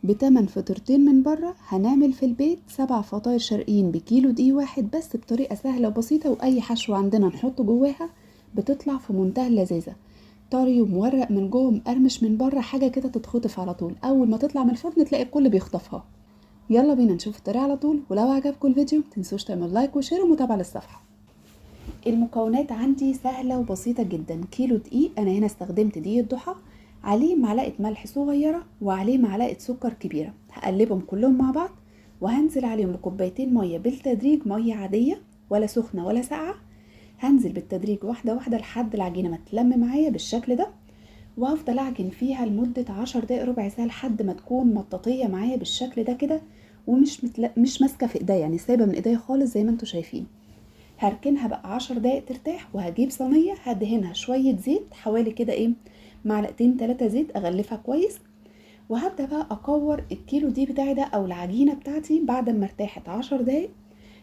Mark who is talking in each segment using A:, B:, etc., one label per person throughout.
A: بتمن فطيرتين من بره هنعمل في البيت 7 فطاير شرقيين بكيلو دقيق واحد بس بطريقة سهلة وبسيطة، واي حشو عندنا نحطه جواها بتطلع في منتهى اللذاذة، طري ومورق من جوه مقرمش من بره، حاجة كده تتخطف على طول. اول ما تطلع من الفرن تلاقي الكل بيخطفها. يلا بينا نشوف الطريقة على طول، ولو عجبكم الفيديو متنسوش تعملوا لايك وشير ومتابعة للصفحة. المكونات عندي سهلة وبسيطة جدا. كيلو دقيق، انا هنا استخدمت دقيق الضحى، عليه معلقة ملح صغيرة وعليه معلقة سكر كبيرة، هقلبهم كلهم مع بعض وهنزل عليهم بكوبايتين مية بالتدريج، مية عادية ولا سخنة ولا ساقعة. هنزل بالتدريج واحدة واحدة لحد العجينة ما تلم معايا بالشكل ده، وهفضل اعجن فيها لمدة 10 دقايق ربع ساعة لحد ما تكون مطاطية معايا بالشكل ده كده، ومش مش ماسكة في ايديا، يعني سايبة من ايديا خالص زي ما انتوا شايفين. هركنها بقى 10 دقايق ترتاح، وهجيب صينية هدهنها شوية زيت، حوالي كده معلقتين 3 زيت، اغلفها كويس. وهبدأ بقى اكور الكيلو دي بتاعي ده او العجينة بتاعتي. بعد ما ارتاحت 10 دقايق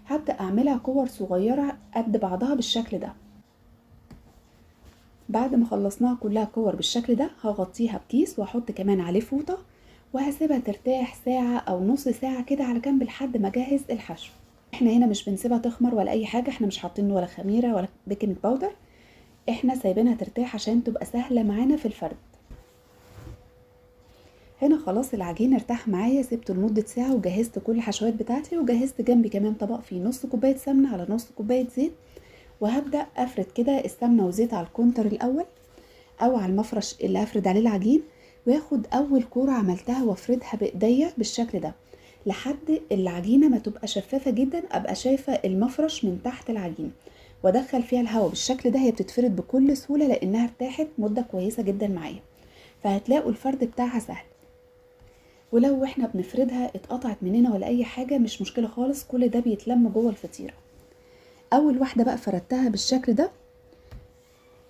A: هبدأ اعملها كور صغيرة قد بعضها بالشكل ده. بعد ما خلصناها كلها كور بالشكل ده هغطيها بكيس واحط كمان عليه فوطة، وهسيبها ترتاح ساعة او نص ساعة كده على جنب لحد ما اجهز الحشو. احنا هنا مش بنسيبها تخمر ولا اي حاجة، احنا مش حاطين ولا خميرة ولا بيكنج باودر، احنا سايبينها ترتاح عشان تبقى سهلة معانا في الفرد. هنا خلاص العجين ارتاح معايا، سبته لمدة ساعة وجهزت كل الحشوات بتاعتي، وجهزت جنبي كمان طبق فيه نص كوباية سمنة على نص كوباية زيت. وهبدأ افرد كده السمنة والزيت على الكونتر الاول او على المفرش اللي هفرد عليه العجين، واخد اول كورة عملتها وافردها بايديا بالشكل ده لحد العجينة ما تبقى شفافة جدا، ابقى شايفة المفرش من تحت العجين، وادخل فيها الهواء بالشكل ده. هي بتتفرد بكل سهولة لانها ارتاحت مدة كويسة جدا معايا، فهتلاقوا الفرد بتاعها سهل. ولو احنا بنفردها اتقطعت مننا ولا اي حاجة مش مشكلة خالص، كل ده بيتلم جوه الفطيرة. اول واحدة بقى فردتها بالشكل ده،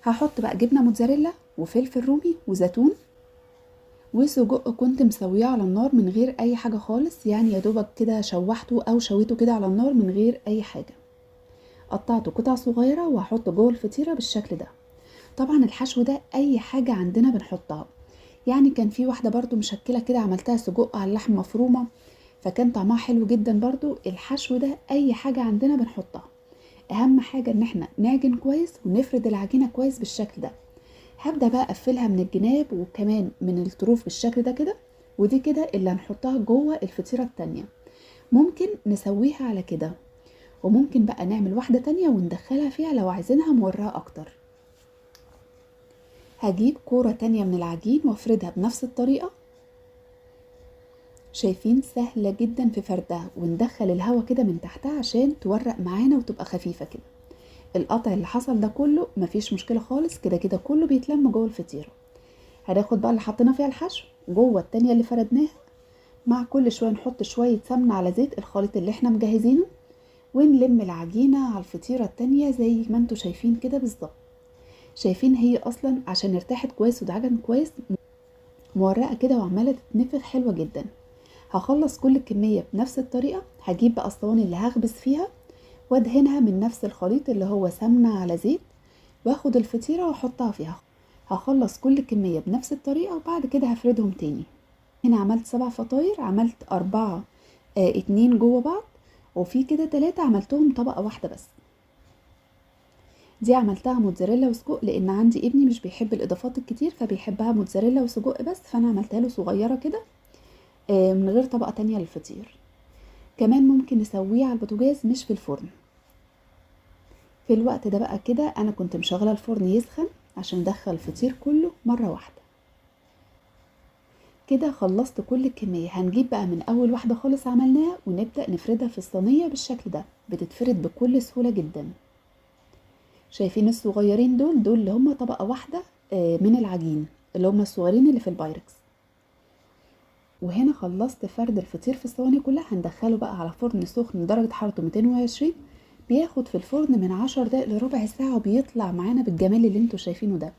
A: هحط بقى جبنة موتزاريلا وفلفل رومي وزيتون وسجق كنت مسويه على النار من غير اي حاجة خالص، يعني يا دوبك كده شوحته او شويته كده على النار من غير اي حاجة. قطعته قطع صغيرة وهحطه جوه الفطيرة بالشكل ده. طبعا الحشو ده اي حاجة عندنا بنحطها، يعني كان في واحدة برضو مشكلة كده عملتها سجق على اللحمة مفرومة، فكان طعمها حلو جدا برضو. الحشو ده اي حاجة عندنا بنحطها، اهم حاجة ان احنا نعجن كويس ونفرد العجينة كويس بالشكل ده. هبدأ بقى اقفلها من الجناب وكمان من الطروف بالشكل ده كده، ودي كده اللي هنحطها جوه الفطيرة التانية. ممكن نسويها على كده، وممكن بقى نعمل واحدة تانية وندخلها فيها لو عايزينها مورقة اكتر. هجيب كورة تانية من العجين وافردها بنفس الطريقة. شايفين سهلة جدا في فردها، وندخل الهواء كده من تحتها عشان تورق معانا وتبقى خفيفة كده. القطع اللي حصل ده كله مفيش مشكلة خالص، كده كده كله بيتلم جوه الفطيرة. هناخد بقى اللي حطينا فيها الحشو جوه التانية اللي فردناها، مع كل شوية نحط شوية سمنة على زيت الخليط اللي احنا مجهزينه، ونلم العجينة على الفطيرة التانية زي ما انتوا شايفين كده بالظبط. شايفين هي اصلا عشان ارتاحت كويس واتعجن كويس مورقة كده وعمالة تتنفخ حلوة جدا. هخلص كل الكمية بنفس الطريقة. هجيب بقى الصواني اللي هخبز فيها وادهنها من نفس الخليط اللي هو سمنة على زيت، واخد الفطيرة واحطها فيها. هخلص كل كمية بنفس الطريقة وبعد كده هفردهم تاني. هنا عملت 7 فطاير، عملت 4 2 جوه بعض، وفي كده 3 عملتهم طبقة واحدة بس. دي عملتها موتزاريلا وسجق لان عندي ابني مش بيحب الاضافات الكتير، فبيحبها موتزاريلا وسجق بس، فانا عملتها له صغيرة كده من غير طبقة تانية للفطير. كمان ممكن نسويه على البوتاجاز مش في الفرن. في الوقت ده بقى كده انا كنت مشغله الفرن يسخن عشان ادخل الفطير كله مره واحده. كده خلصت كل الكميه. هنجيب بقى من اول واحده خالص عملناها ونبدا نفردها في الصينيه بالشكل ده، بتتفرد بكل سهوله جدا. شايفين الصغيرين دول اللي هم طبقه واحده من العجين، اللي هم الصغيرين اللي في البايركس. وهنا خلصت فرد الفطير في الصواني كلها. هندخله بقى على فرن سخن درجه حرارته 220، بياخد في الفرن من 10 دقايق لربع ساعة، وبيطلع معانا بالجمال اللي انتوا شايفينه ده.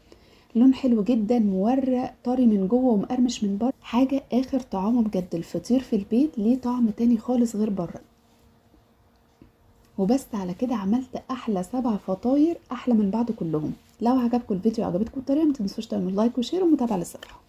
A: لون حلو جدا، مورق طري من جوه ومقرمش من بره، حاجة اخر طعامه بجد. الفطير في البيت ليه طعم تاني خالص غير بره. وبس على كده عملت احلى 7 فطاير، احلى من بعض كلهم. لو عجبكم الفيديو وعجبتكم الطريقة متنسوش تعملوا لايك وشير ومتابعة للصفحة.